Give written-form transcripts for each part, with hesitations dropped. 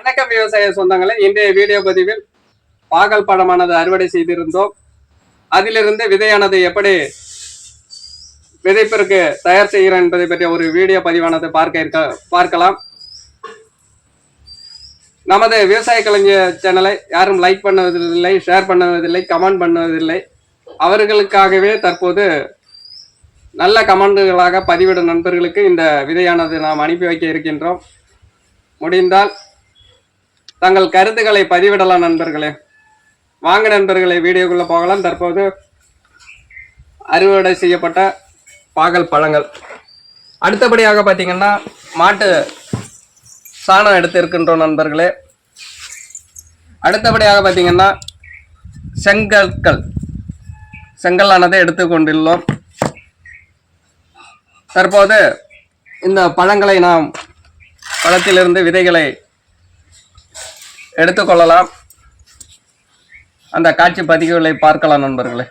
வணக்கம் விவசாய சொந்தங்களே, இன்றைய வீடியோ பதிவில் பாகல் பழமானது அறுவடை செய்திருந்தோம். அதிலிருந்து விதையானது எப்படி விதைப்பிற்கு தயார் செய்கிறோம் என்பதை பற்றிய ஒரு வீடியோ பதிவானது பார்க்கலாம். நமது விவசாய கலைஞர் சேனலை யாரும் லைக் பண்ணுவதில்லை, ஷேர் பண்ணுவதில்லை, கமெண்ட் பண்ணுவதில்லை. அவர்களுக்காகவே தற்போது நல்ல கமெண்டுகளாக பதிவிடும் நண்பர்களுக்கு இந்த விதையானது நாம் அனுப்பி வைக்க இருக்கின்றோம். முடிந்தால் தங்கள் கருத்துக்களை பதிவிடலாம் நண்பர்களே. வாங்க நண்பர்களே, வீடியோக்குள்ள போகலாம். தற்போது அறுவடை செய்யப்பட்ட பாகல் பழங்கள். அடுத்தபடியாக பார்த்தீங்கன்னா மாட்டு சாணம் எடுத்து இருக்கின்றோம் நண்பர்களே. அடுத்தபடியாக பார்த்தீங்கன்னா செங்கல்லானதை எடுத்துக்கொண்டுள்ளோம். தற்போது இந்த பழங்களை நாம் பழத்திலிருந்து விதைகளை எடுத்துக்கொள்ளலாம். அந்த காட்சி பதிவுகளை பார்க்கலாம் நண்பர்களே.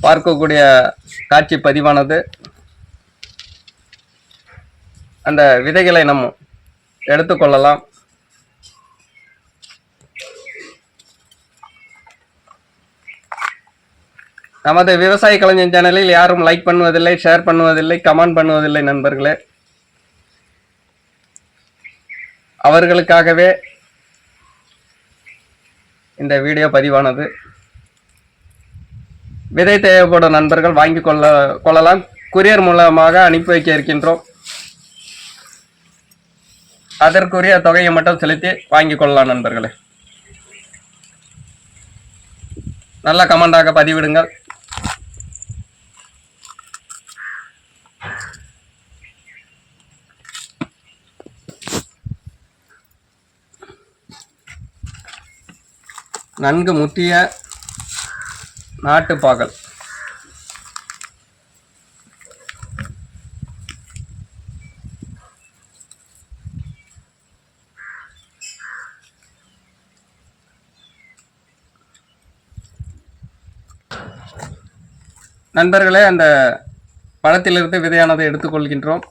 பார்க்கக்கூடிய காட்சி பதிவானது அந்த விதைகளை நாம் எடுத்துக்கொள்ளலாம். நமது விவசாய கலைஞர் சேனலில் யாரும் லைக் பண்ணுவதில்லை, ஷேர் பண்ணுவதில்லை, கமெண்ட் பண்ணுவதில்லை நண்பர்களே. அவர்களுக்காகவே இந்த வீடியோ பதிவானது. விதை தேவைப்படும் நண்பர்கள் வாங்கி கொள்ளலாம். கொரியர் மூலமாக அனுப்பி வைக்க இருக்கின்றோம். அதற்குரிய தொகையை மட்டும் செலுத்தி வாங்கி கொள்ளலாம் நண்பர்களே. நல்ல கமெண்டாக பதிவிடுங்கள். நன்கு முற்றிய நாட்டு பாகல். நண்பர்களே, அந்த பழத்திலிருந்து விதையானதை எடுத்துக்கொள்கின்றோம்.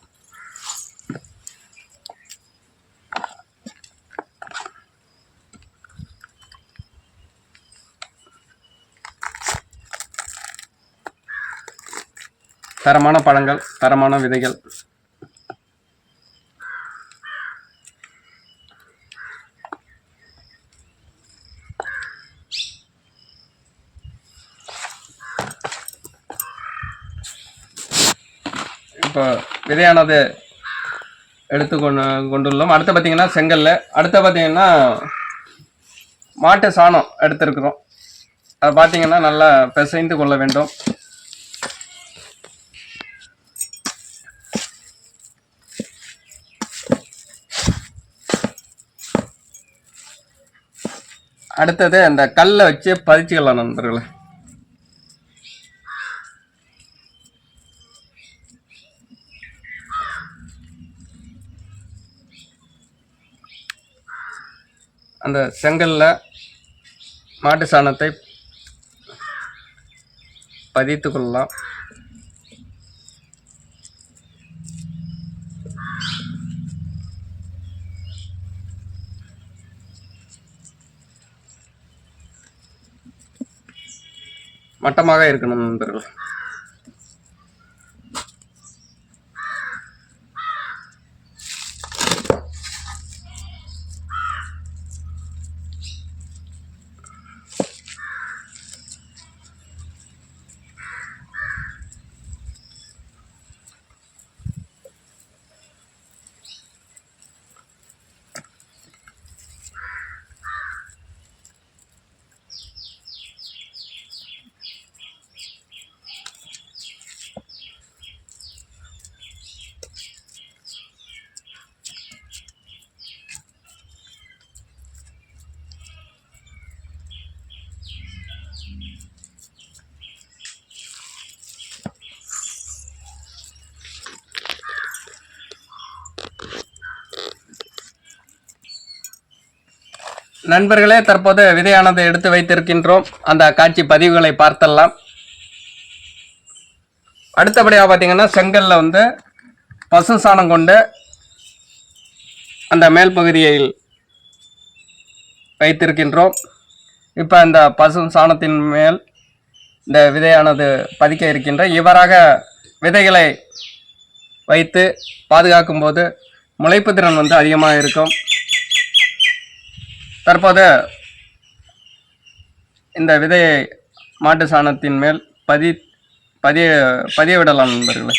தரமான பழங்கள், தரமான விதைகள். இப்போ விதையானது கொண்டுள்ளோம். அடுத்து பார்த்தீங்கன்னா செங்கல்ல. அடுத்து பார்த்தீங்கன்னா மாட்டு சாணம் எடுத்திருக்கிறோம். அதை பார்த்தீங்கன்னா நல்லா பிசைந்து கொள்ள வேண்டும். அடுத்தது அந்த கல்லை வச்சு பதிச்சுக்கலாம் நண்பர்களே. அந்த செங்கல்ல மாட்டு சாணத்தை பதித்து கொள்ளலாம். மட்டமாக இருக்கணும் நண்பர்கள். நண்பர்களே, தற்போது விதையானதை எடுத்து வைத்திருக்கின்றோம். அந்த காட்சி பதிவுகளை பார்த்தலாம். அடுத்தபடியாக பார்த்தீங்கன்னா செங்கல்ல பசு சாணம் கொண்டு அந்த மேல் பகுதியில் வைத்திருக்கின்றோம். இப்போ இந்த பசு சாணத்தின் மேல் இந்த விதையானது பதிக்க இருக்கின்ற இவ்வாறாக விதைகளை வைத்து பாதுகாக்கும் போது முளைப்பு திறன் அதிகமாக இருக்கும். தற்போது இந்த விதையை மாட்டு சாணத்தின் மேல் பதிய விடலாம் நண்பர்களே.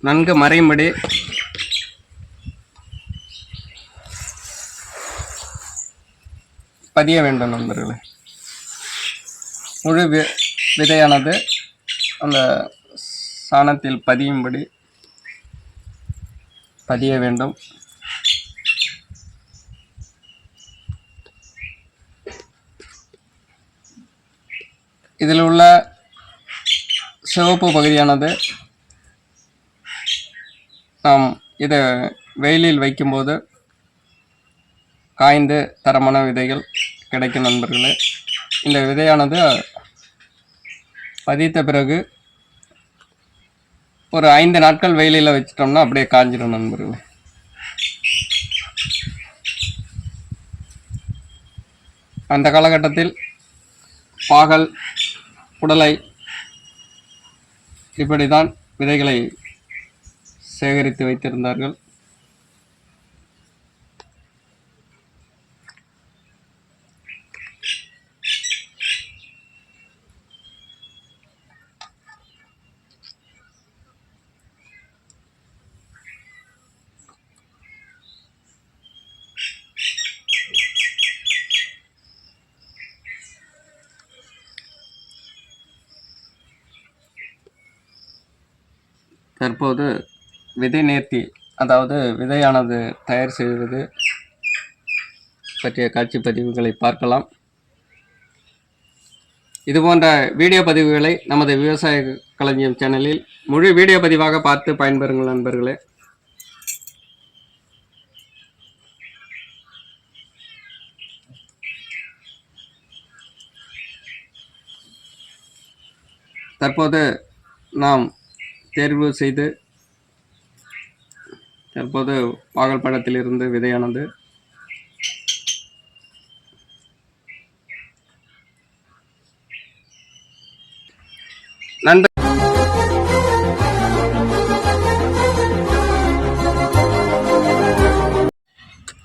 நன்கு மறையும்படி பதிய வேண்டும் நண்பர்களே. முழு விதையானது அந்த சாணத்தில் பதியும்படி பதிய வேண்டும். இதில் உள்ள சிவப்பு பகுதியானது நாம் இதை வெயிலில் வைக்கும்போது காய்ந்து தரமான விதைகள் கிடைக்கும் நண்பர்களே. இந்த விதையானது பதித்த பிறகு ஒரு 5 நாட்கள் வெயிலில் வச்சிட்டோம்னா அப்படியே காஞ்சிடும் நண்பர்களே. அந்த காலகட்டத்தில் பாகல், புடலை இப்படிதான் விதைகளை சேகரித்து வைத்திருந்தார்கள். தற்போது விதை நேர்த்தி, அதாவது விதையானது தயார் செய்வது பற்றிய காட்சி பதிவுகளை பார்க்கலாம். இதுபோன்ற வீடியோ பதிவுகளை நமது விவசாய களஞ்சியம் சேனலில் முழு வீடியோ பதிவாக பார்த்து பயன்பெறுங்கள் நண்பர்களே. தற்போது நாம் தேர்வு செய்து தற்போது பாகல் பழத்திலிருந்து விதையானது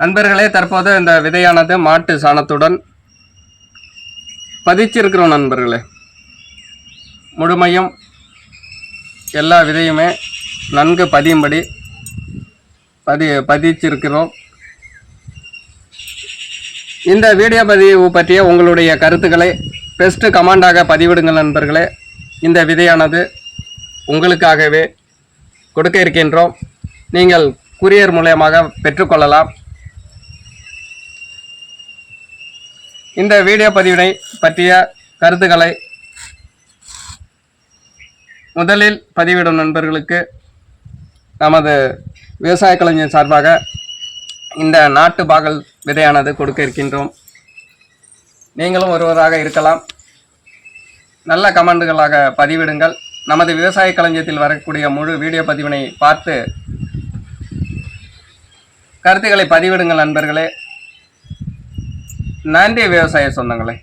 நண்பர்களே, தற்போது இந்த விதையானது மாட்டு சாணத்துடன் பதிச்சிருக்கிறோம் நண்பர்களே. முழுமையும் எல்லா விதையுமே நன்கு பதியும்படி பதிச்சிருக்கிறோம். இந்த வீடியோ பதிவு பற்றிய உங்களுடைய கருத்துக்களை பெஸ்ட் கமெண்டாக பதிவிடுங்கள் நண்பர்களே. இந்த விதையானது உங்களுக்காகவே கொடுக்க இருக்கின்றோம். நீங்கள் கூரியர் மூலமாக பெற்றுக்கொள்ளலாம். இந்த வீடியோ பதிவினை பற்றிய கருத்துக்களை முதலில் பதிவிடும் நண்பர்களுக்கு நமது விவசாய கலைஞர் சார்பாக இந்த நாட்டு பாகல் விதையானது கொடுக்க இருக்கின்றோம். நீங்களும் ஒருவராக இருக்கலாம். நல்ல கமெண்டுகளாக பதிவிடுங்கள். நமது விவசாய களஞ்சியத்தில் வரக்கூடிய முழு வீடியோ பதிவினை பார்த்து கருத்துக்களை பதிவிடுங்கள் நண்பர்களே. நன்றி விவசாய சொந்தங்களே.